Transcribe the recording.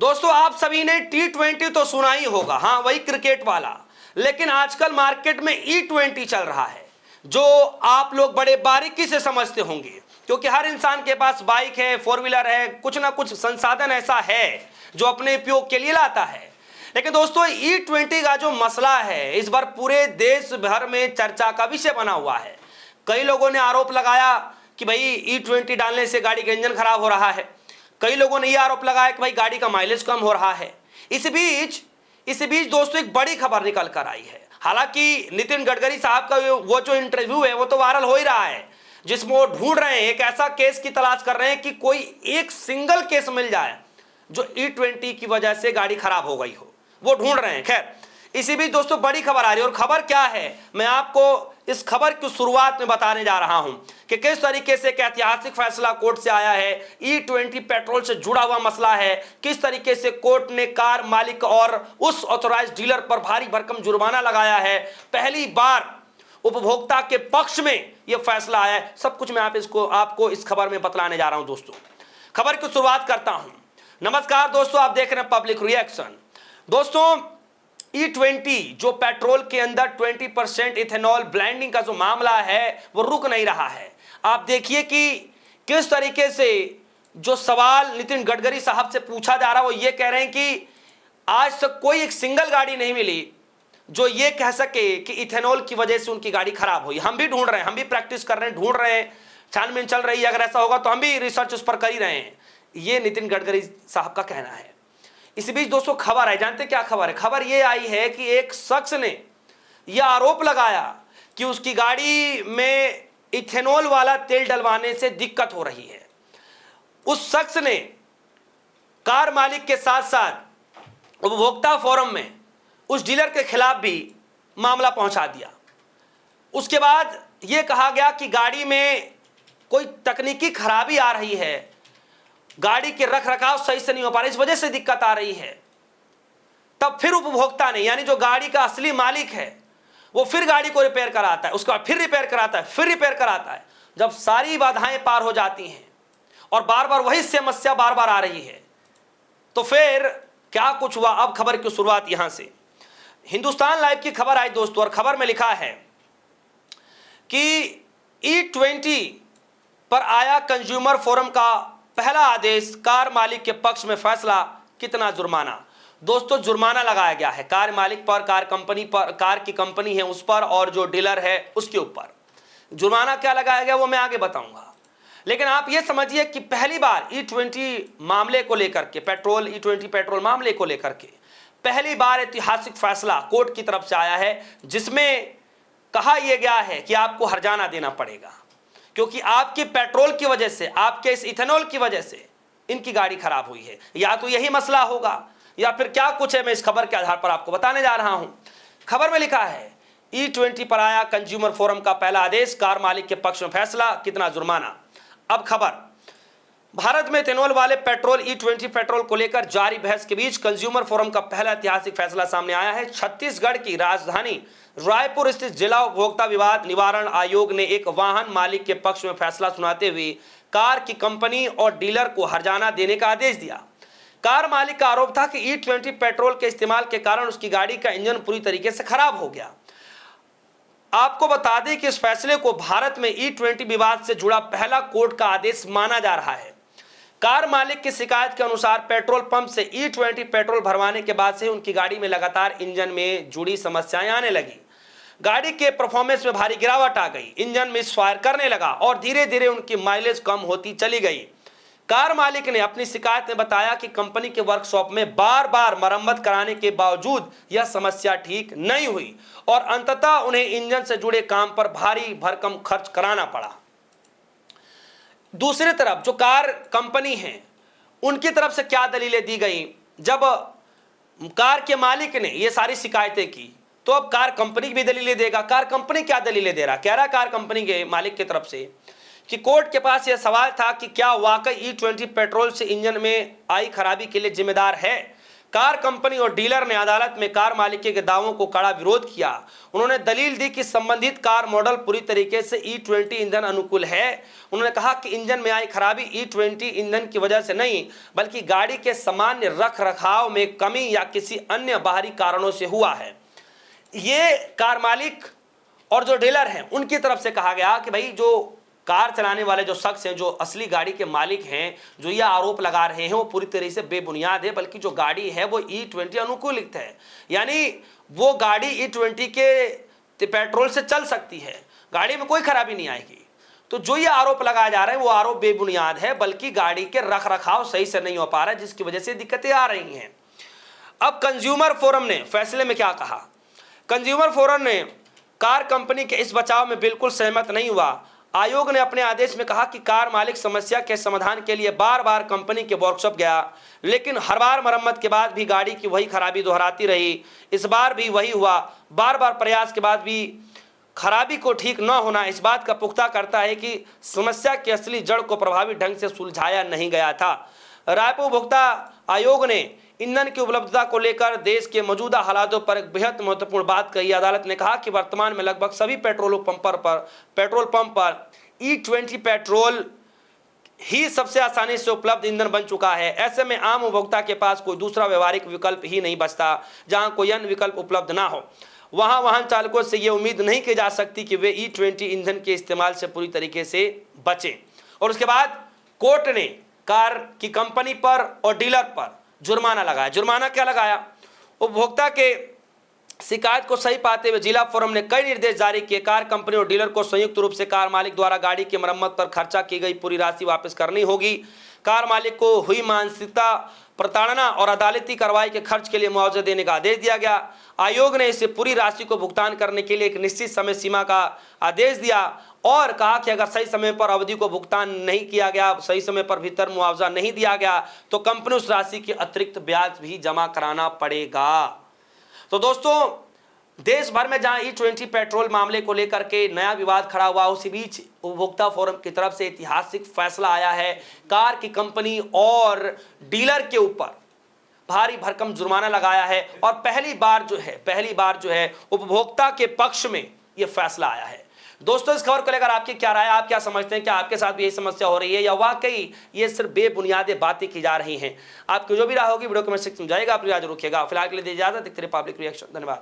दोस्तों आप सभी ने T20 तो सुना ही होगा, हाँ वही क्रिकेट वाला। लेकिन आजकल मार्केट में E20 चल रहा है, जो आप लोग बड़े बारीकी से समझते होंगे, क्योंकि हर इंसान के पास बाइक है, फोर व्हीलर है, कुछ ना कुछ संसाधन ऐसा है जो अपने उपयोग के लिए लाता है। लेकिन दोस्तों E20 का जो मसला है इस बार पूरे देश भर में चर्चा का विषय बना हुआ है। कई लोगों ने आरोप लगाया कि भाई E20 डालने से गाड़ी का इंजन खराब हो रहा है। कई लोगों ने यह आरोप लगाया कि भाई गाड़ी का माइलेज कम हो रहा है। इस बीच दोस्तों एक बड़ी खबर निकल कर आई है। हालांकि नितिन गडकरी साहब का वो जो इंटरव्यू है वो तो वायरल हो ही रहा है, जिसमें वो ढूंढ रहे हैं, एक ऐसा केस की तलाश कर रहे हैं कि कोई एक सिंगल केस मिल जाए जो E20 की वजह से गाड़ी खराब हो गई हो, वो ढूंढ रहे हैं। खैर इसी बीच दोस्तों बड़ी खबर आ रही है, और खबर क्या है मैं आपको इस खबर की शुरुआत में बताने जा रहा हूं कि किस तरीके से एक ऐतिहासिक फैसला कोर्ट से आया है। E20 पेट्रोल से जुड़ा हुआ मसला है, किस तरीके से कोर्ट ने कार मालिक और उस ऑथोराइज्ड डीलर पर भारी भरकम जुर्माना लगाया है। पहली बार उपभोक्ता के पक्ष में यह फैसला आया है। सब कुछ मैं आपको इस खबर में बतलाने जा रहा हूं। दोस्तों खबर की शुरुआत करता हूं। नमस्कार दोस्तों, आप देख रहे हैं पब्लिक रिएक्शन। दोस्तों E20 जो पेट्रोल के अंदर 20% इथेनॉल ब्लेंडिंग का जो मामला है वो रुक नहीं रहा है। आप देखिए कि किस तरीके से जो सवाल नितिन गडकरी साहब से पूछा जा रहा है, वो ये कह रहे हैं कि आज तक कोई एक सिंगल गाड़ी नहीं मिली जो ये कह सके कि इथेनॉल की वजह से उनकी गाड़ी खराब हुई। हम भी ढूंढ रहे हैं, हम भी प्रैक्टिस कर रहे हैं, ढूंढ रहे हैं, छानबीन चल रही है। अगर ऐसा होगा तो हम भी रिसर्च उस पर कर ही रहे हैं। ये नितिन गडकरी साहब का कहना है। इसी बीच दोस्तों खबर है, जानते क्या खबर है? खबर यह आई है कि एक शख्स ने यह आरोप लगाया कि उसकी गाड़ी में इथेनॉल वाला तेल डलवाने से दिक्कत हो रही है। उस शख्स ने कार मालिक के साथ साथ उपभोक्ता फोरम में उस डीलर के खिलाफ भी मामला पहुंचा दिया। उसके बाद यह कहा गया कि गाड़ी में कोई तकनीकी खराबी आ रही है, गाड़ी के रखरखाव सही से नहीं हो पा रहा, इस वजह से दिक्कत आ रही है। तब फिर उपभोक्ता ने, यानी जो गाड़ी का असली मालिक है, वो फिर गाड़ी को रिपेयर कराता है, उसके बाद फिर रिपेयर कराता है, फिर रिपेयर कराता है। जब सारी बाधाएं पार हो जाती हैं और बार बार वही समस्या बार बार आ रही है, तो फिर क्या कुछ हुआ? अब खबर की शुरुआत यहां से हिंदुस्तान लाइव की खबर आई दोस्तों, और खबर में लिखा है कि E20 पर आया कंज्यूमर फोरम का पहला आदेश, कार मालिक के पक्ष में फैसला, कितना जुर्माना। दोस्तों जुर्माना लगाया गया है कार मालिक पर, कार कंपनी पर, कार की कंपनी है उस पर, और जो डीलर है उसके ऊपर। जुर्माना क्या लगाया गया वो मैं आगे बताऊंगा। लेकिन आप ये समझिए कि पहली बार E20 मामले को लेकर के, E20 पेट्रोल मामले को लेकर के पहली बार ऐतिहासिक फैसला कोर्ट की तरफ से आया है, जिसमें कहा यह गया है कि आपको हर्जाना देना पड़ेगा, क्योंकि आपके पेट्रोल की वजह से, आपके इस इथेनॉल की वजह से इनकी गाड़ी खराब हुई है। या तो यही मसला होगा या फिर क्या कुछ है, मैं इस खबर के आधार पर आपको बताने जा रहा हूं। खबर में लिखा है E20 पर आया कंज्यूमर फोरम का पहला आदेश, कार मालिक के पक्ष में फैसला, कितना जुर्माना। अब खबर, भारत में इथेनॉल वाले पेट्रोल E20 पेट्रोल को लेकर जारी बहस के बीच कंज्यूमर फोरम का पहला ऐतिहासिक फैसला सामने आया है। छत्तीसगढ़ की राजधानी रायपुर स्थित जिला उपभोक्ता विवाद निवारण आयोग ने एक वाहन मालिक के पक्ष में फैसला सुनाते हुए कार की कंपनी और डीलर को हर्जाना देने का आदेश दिया। कार मालिक का आरोप था कि E20 पेट्रोल के इस्तेमाल के कारण उसकी गाड़ी का इंजन पूरी तरीके से खराब हो गया। आपको बता दें कि इस फैसले को भारत में E20 विवाद से जुड़ा पहला कोर्ट का आदेश माना जा रहा है। कार मालिक की शिकायत के अनुसार पेट्रोल पंप से E20 पेट्रोल भरवाने के बाद से उनकी गाड़ी में लगातार इंजन में जुड़ी समस्याएं आने लगी। गाड़ी के परफॉर्मेंस में भारी गिरावट आ गई, इंजन मिसफायर करने लगा और धीरे धीरे उनकी माइलेज कम होती चली गई। कार मालिक ने अपनी शिकायत में बताया कि कंपनी के वर्कशॉप में बार बार मरम्मत कराने के बावजूद यह समस्या ठीक नहीं हुई और अंततः उन्हें इंजन से जुड़े काम पर भारी भरकम खर्च कराना पड़ा। दूसरी तरफ जो कार कंपनी है उनकी तरफ से क्या दलीलें दी गई? जब कार के मालिक ने ये सारी शिकायतें की तो अब कार कंपनी भी दलीलें देगा। कार कंपनी क्या दलीलें दे रहा? कह रहा कार कंपनी के मालिक की तरफ से कि कोर्ट के पास यह सवाल था कि क्या वाकई E20 पेट्रोल से इंजन में आई खराबी के लिए जिम्मेदार है। कार कंपनी और डीलर ने अदालत में कार मालिक के दावों को कड़ा विरोध किया। उन्होंने दलील दी कि संबंधित कार मॉडल पूरी तरीके से E20 ईंधन अनुकूल है। उन्होंने कहा कि इंजन में आई खराबी E20 ईंधन की वजह से नहीं, बल्कि गाड़ी के सामान्य रख रखाव में कमी या किसी अन्य बाहरी कारणों से हुआ है। ये कार मालिक और जो डीलर हैं उनकी तरफ से कहा गया कि भाई जो कार चलाने वाले जो शख्स हैं, जो असली गाड़ी के मालिक हैं, जो ये आरोप लगा रहे हैं वो पूरी तरह से बेबुनियाद है, बल्कि जो गाड़ी है वो E20 अनुकूलित है, यानी वो गाड़ी E20 के पेट्रोल से चल सकती है, गाड़ी में कोई खराबी नहीं आएगी। तो जो ये आरोप लगाया जा रहा है वो आरोप बेबुनियाद है, बल्कि गाड़ी के रख रखाव सही से नहीं हो पा रहा है, जिसकी वजह से दिक्कतें आ रही हैं। अब कंज्यूमर फोरम ने फैसले में क्या कहा? कंज्यूमर फोरम ने कार कंपनी के इस बचाव में बिल्कुल सहमत नहीं हुआ। आयोग ने अपने आदेश में कहा कि कार मालिक समस्या के समाधान के लिए बार बार कंपनी के वर्कशॉप गया, लेकिन हर बार मरम्मत के बाद भी गाड़ी की वही खराबी दोहराती रही। इस बार भी वही हुआ। बार बार प्रयास के बाद भी खराबी को ठीक न होना इस बात का पुख्ता करता है कि समस्या की असली जड़ को प्रभावी ढंग से सुलझाया नहीं गया था। रायपुर उपभोक्ता आयोग ने ईंधन की उपलब्धता को लेकर देश के मौजूदा हालातों पर एक बेहद महत्वपूर्ण बात कही। अदालत ने कहा कि वर्तमान में लगभग सभी पेट्रोल पंप पर E20 पेट्रोल ही सबसे आसानी से उपलब्ध ईंधन बन चुका है। ऐसे में आम उपभोक्ता के पास कोई दूसरा व्यवहारिक विकल्प ही नहीं बचता। जहां कोई अन्य विकल्प उपलब्ध ना हो, वहां वाहन चालकों से ये उम्मीद नहीं की जा सकती कि वे E20 ईंधन के इस्तेमाल से पूरी तरीके से बचें। और उसके बाद कोर्ट ने कार की कंपनी पर और डीलर पर जुर्माना लगाया। जुर्माना क्या लगाया? उपभोक्ता के शिकायत को सही पाते हुए जिला फोरम ने कई निर्देश जारी किए। कार कंपनी और डीलर को संयुक्त रूप से कार मालिक द्वारा गाड़ी की मरम्मत पर खर्चा की गई पूरी राशि वापस करनी होगी। कार मालिक को हुई मानसिकता, प्रताड़ना और अदालती कार्रवाई के खर्च के लिए मुआवजा देने का आदेश दिया गया। आयोग ने इसे पूरी राशि को भुगतान करने के लिए एक निश्चित समय सीमा का आदेश दिया और कहा कि अगर सही समय पर अवधि को भुगतान नहीं किया गया, सही समय पर भीतर मुआवजा नहीं दिया गया, तो कंपनी उस राशि के अतिरिक्त ब्याज भी जमा कराना पड़ेगा। तो दोस्तों, देश भर में जहां E20 पेट्रोल मामले को लेकर के नया विवाद खड़ा हुआ, उसी बीच उपभोक्ता फोरम की तरफ से ऐतिहासिक फैसला आया है। कार की कंपनी और डीलर के ऊपर भारी भरकम जुर्माना लगाया है और पहली बार जो है उपभोक्ता के पक्ष में यह फैसला आया है। दोस्तों, इस खबर को लेकर आपकी क्या राय है? आप क्या समझते हैं? क्या आपके साथ भी यही समस्या हो रही है या वाकई ये सिर्फ बेबुनियादी बातें की जा रही हैं? आपकी जो भी राय होगी वीडियो कमेंट सेक्शन में जाएगा, अपनी राय जरूर रखिएगा। फिलहाल के लिए दीजिए इजाजत। देखते रहिए पब्लिक रिएक्शन। धन्यवाद।